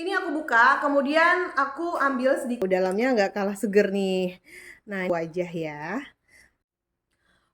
Ini aku buka, kemudian aku ambil sedikit. Dalamnya nggak kalah seger nih. Nah, wajah ya.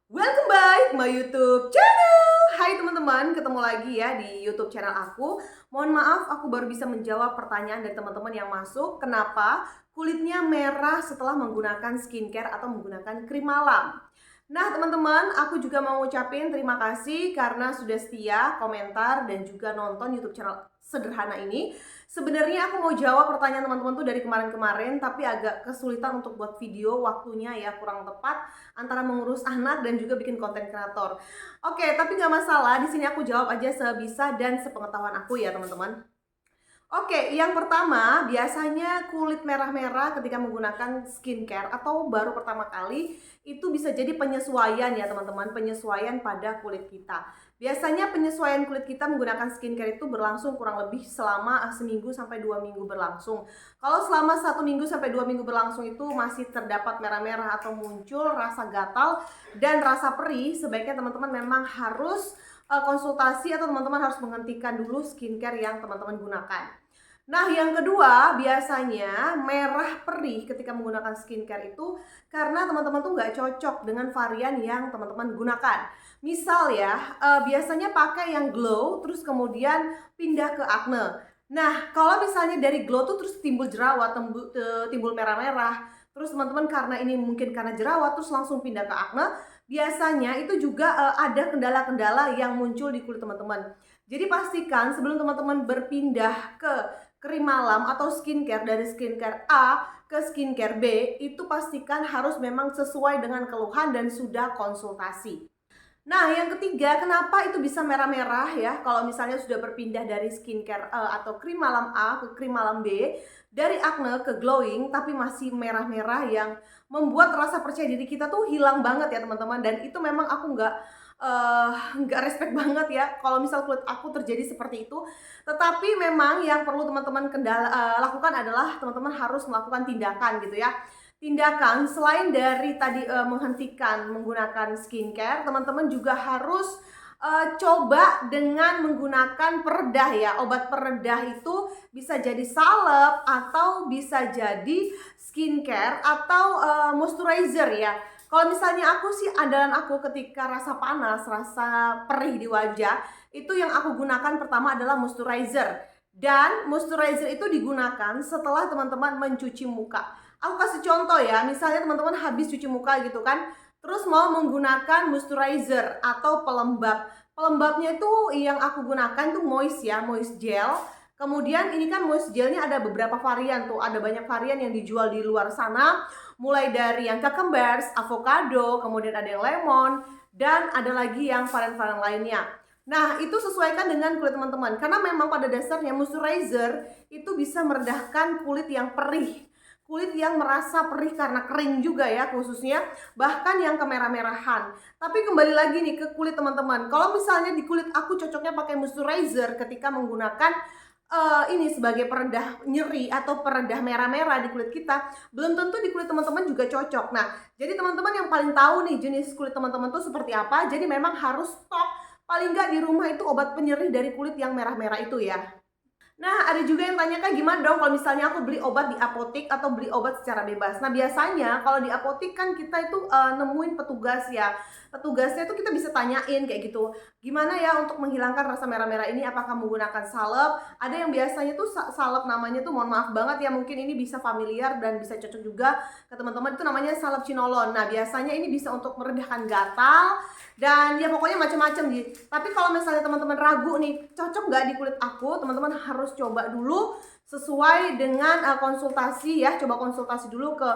Welcome back my YouTube channel. Hai teman-teman, ketemu lagi ya di YouTube channel aku. Mohon maaf, aku baru bisa menjawab pertanyaan dari teman-teman yang masuk. Kenapa kulitnya merah setelah menggunakan skincare atau menggunakan krim malam? Nah teman-teman, aku juga mau ngucapin terima kasih karena sudah setia, komentar, dan juga nonton YouTube channel sederhana ini. Sebenarnya aku mau jawab pertanyaan teman-teman tuh dari kemarin-kemarin, tapi agak kesulitan untuk buat video, waktunya ya kurang tepat antara mengurus anak dan juga bikin konten kreator. Oke, tapi nggak masalah, di sini aku jawab aja sebisa dan sepengetahuan aku ya teman-teman. Oke, yang pertama biasanya kulit merah-merah ketika menggunakan skincare atau baru pertama kali itu bisa jadi penyesuaian ya teman-teman, penyesuaian pada kulit kita. Biasanya penyesuaian kulit kita menggunakan skincare itu berlangsung kurang lebih selama seminggu sampai 2 minggu berlangsung. Kalau selama 1 minggu sampai 2 minggu berlangsung itu masih terdapat merah-merah atau muncul rasa gatal dan rasa perih, sebaiknya teman-teman memang harus konsultasi atau teman-teman harus menghentikan dulu skincare yang teman-teman gunakan. Nah, yang kedua, biasanya merah perih ketika menggunakan skincare itu karena teman-teman tuh nggak cocok dengan varian yang teman-teman gunakan. Misal ya, biasanya pakai yang glow, terus kemudian pindah ke acne. Nah, kalau misalnya dari glow tuh terus timbul jerawat, timbul merah-merah, terus teman-teman karena ini mungkin karena jerawat, terus langsung pindah ke acne, biasanya itu juga ada kendala-kendala yang muncul di kulit teman-teman. Jadi pastikan sebelum teman-teman berpindah ke krim malam atau skincare dari skincare A ke skincare B, itu pastikan harus memang sesuai dengan keluhan dan sudah konsultasi. Nah, yang ketiga, kenapa itu bisa merah-merah ya? Kalau misalnya sudah berpindah dari skincare atau krim malam A ke krim malam B, dari acne ke glowing, tapi masih merah-merah yang membuat rasa percaya diri kita tuh hilang banget ya teman-teman. Dan itu memang aku nggak respect banget ya kalau misal kulit aku terjadi seperti itu. Tetapi memang yang perlu teman-teman lakukan adalah teman-teman harus melakukan tindakan gitu ya. Tindakan selain dari tadi menghentikan menggunakan skincare, teman-teman juga harus coba dengan menggunakan peredah ya. Obat peredah itu bisa jadi salep atau bisa jadi skincare atau moisturizer ya. Kalau misalnya aku sih, andalan aku ketika rasa panas, rasa perih di wajah, itu yang aku gunakan pertama adalah moisturizer. Dan moisturizer itu digunakan setelah teman-teman mencuci muka. Aku kasih contoh ya, misalnya teman-teman habis cuci muka gitu kan, terus mau menggunakan moisturizer atau pelembab. Pelembabnya itu yang aku gunakan tuh moist ya, moist gel. Kemudian ini kan moist gelnya ada beberapa varian tuh, ada banyak varian yang dijual di luar sana. Mulai dari yang cucumbers, avocado, kemudian ada yang lemon, dan ada lagi yang varian-varian lainnya. Nah, itu sesuaikan dengan kulit teman-teman. Karena memang pada dasarnya moisturizer itu bisa meredahkan kulit yang perih. Kulit yang merasa perih karena kering juga ya khususnya, bahkan yang kemerah-merahan. Tapi kembali lagi nih ke kulit teman-teman. Kalau misalnya di kulit aku cocoknya pakai moisturizer ketika menggunakan ini sebagai peredah nyeri atau peredah merah-merah di kulit kita, belum tentu di kulit teman-teman juga cocok. Nah, jadi teman-teman yang paling tahu nih jenis kulit teman-teman tuh seperti apa. Jadi memang harus stok paling nggak di rumah itu obat penyerih dari kulit yang merah-merah itu ya. Nah, ada juga yang tanya, Kak, gimana dong kalau misalnya aku beli obat di apotik atau beli obat secara bebas? Nah, biasanya kalau di apotik kan kita itu nemuin petugas ya. Petugasnya itu kita bisa tanyain kayak gitu. Gimana ya untuk menghilangkan rasa merah-merah ini? Apakah menggunakan salep? Ada yang biasanya tuh salep namanya tuh, mohon maaf banget ya, mungkin ini bisa familiar dan bisa cocok juga ke teman-teman, itu namanya salep cinolon. Nah, biasanya ini bisa untuk meredahkan gatal dan ya pokoknya macam-macam gitu. Tapi kalau misalnya teman-teman ragu nih, cocok nggak di kulit aku, teman-teman harus coba dulu sesuai dengan konsultasi ya. Coba konsultasi dulu ke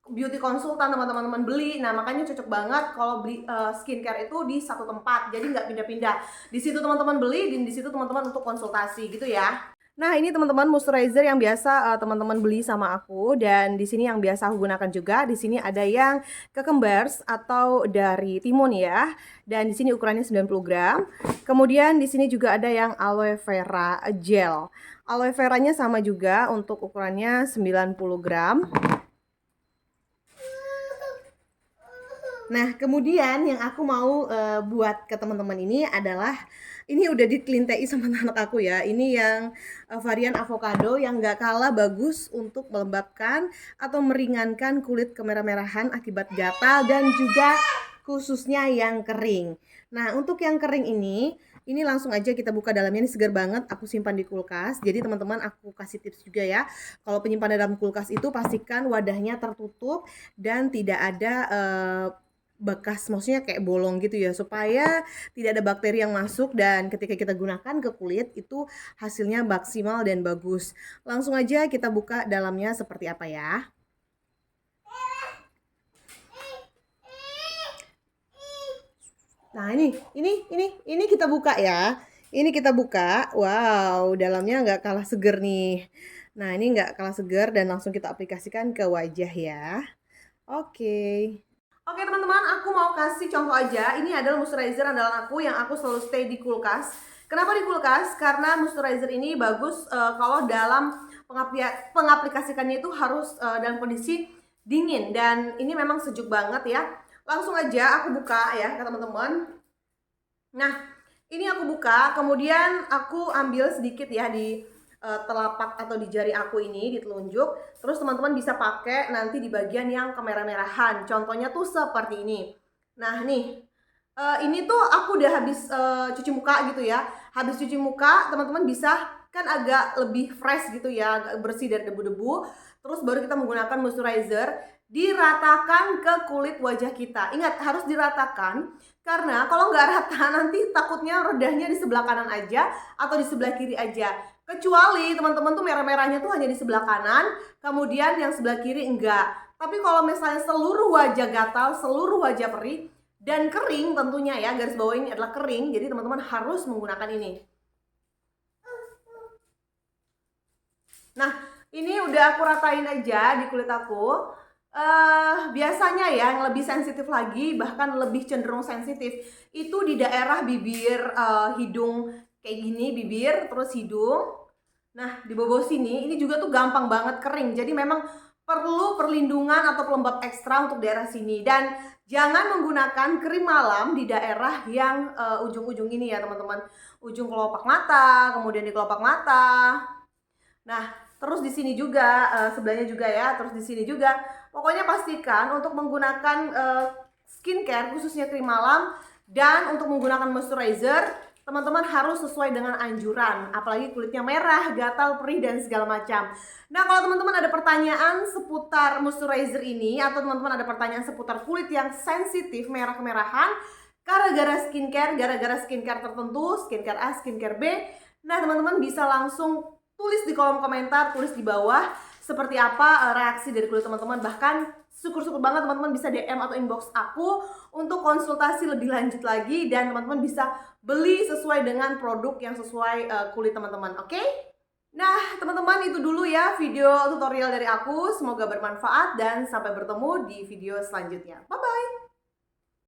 beauty konsultan teman-teman beli. Nah, makanya cocok banget kalau beli skincare itu di satu tempat. Jadi nggak pindah-pindah. Di situ teman-teman beli, dan di situ teman-teman untuk konsultasi gitu ya. Nah, ini teman-teman moisturizer yang biasa teman-teman beli sama aku, dan di sini yang biasa aku gunakan juga. Di sini ada yang Cucumbers atau dari Timun ya. Dan di sini ukurannya 90 gram. Kemudian di sini juga ada yang aloe vera gel. Aloe veranya sama juga untuk ukurannya 90 gram. Nah, kemudian yang aku mau buat ke teman-teman ini adalah ini udah dikelintei sama anak aku ya. Ini yang varian avocado yang nggak kalah bagus untuk melembabkan atau meringankan kulit kemerah-merahan akibat gatal dan juga khususnya yang kering. Nah, untuk yang kering ini langsung aja kita buka dalamnya, ini segar banget, aku simpan di kulkas. Jadi teman-teman aku kasih tips juga ya. Kalau penyimpanan dalam kulkas itu pastikan wadahnya tertutup dan tidak ada bekas, maksudnya kayak bolong gitu ya, supaya tidak ada bakteri yang masuk dan ketika kita gunakan ke kulit itu hasilnya maksimal dan bagus. Langsung aja kita buka dalamnya seperti apa ya. Nah, ini kita buka ya. Ini kita buka. Wow, dalamnya nggak kalah seger nih. Nah, ini nggak kalah seger dan langsung kita aplikasikan ke wajah ya. Oke. Oke teman-teman, aku mau kasih contoh aja. Ini adalah moisturizer andalan aku yang aku selalu stay di kulkas. Kenapa di kulkas? Karena moisturizer ini bagus kalau dalam pengaplikasikannya itu harus dalam kondisi dingin. Dan ini memang sejuk banget ya. Langsung aja aku buka ya teman-teman. Nah, ini aku buka, kemudian aku ambil sedikit ya di telapak atau di jari aku ini, di telunjuk. Terus teman-teman bisa pakai nanti di bagian yang kemerah-merahan. Contohnya tuh seperti ini. Nah nih, ini tuh aku udah habis cuci muka gitu ya. Habis cuci muka, teman-teman bisa kan agak lebih fresh gitu ya, agak bersih dari debu-debu. Terus baru kita menggunakan moisturizer, diratakan ke kulit wajah kita. Ingat, harus diratakan karena kalau nggak rata nanti takutnya redahnya di sebelah kanan aja atau di sebelah kiri aja. Kecuali teman-teman tuh merah-merahnya tuh hanya di sebelah kanan, kemudian yang sebelah kiri enggak. Tapi kalau misalnya seluruh wajah gatal, seluruh wajah perih, dan kering tentunya ya, garis bawah ini adalah kering, jadi teman-teman harus menggunakan ini. Nah, ini udah aku ratain aja di kulit aku. Biasanya ya yang lebih sensitif lagi, bahkan lebih cenderung sensitif, itu di daerah bibir, hidung kayak gini, bibir, terus hidung. Nah, di bawah sini ini juga tuh gampang banget kering. Jadi memang perlu perlindungan atau pelembab ekstra untuk daerah sini. Dan jangan menggunakan krim malam di daerah yang ujung-ujung ini ya teman-teman. Ujung kelopak mata, kemudian di kelopak mata. Nah, terus di sini juga, sebelahnya juga ya, terus di sini juga. Pokoknya pastikan untuk menggunakan skincare, khususnya krim malam, dan untuk menggunakan moisturizer, teman-teman harus sesuai dengan anjuran. Apalagi kulitnya merah, gatal, perih, dan segala macam. Nah, kalau teman-teman ada pertanyaan seputar moisturizer ini, atau teman-teman ada pertanyaan seputar kulit yang sensitif, merah kemerahan, gara-gara skincare tertentu, skincare A, skincare B, nah teman-teman bisa langsung tulis di kolom komentar, tulis di bawah seperti apa reaksi dari kulit teman-teman. Bahkan syukur-syukur banget teman-teman bisa DM atau inbox aku untuk konsultasi lebih lanjut lagi, dan teman-teman bisa beli sesuai dengan produk yang sesuai kulit teman-teman. Oke? Nah teman-teman, itu dulu ya video tutorial dari aku. Semoga bermanfaat dan sampai bertemu di video selanjutnya. Bye bye.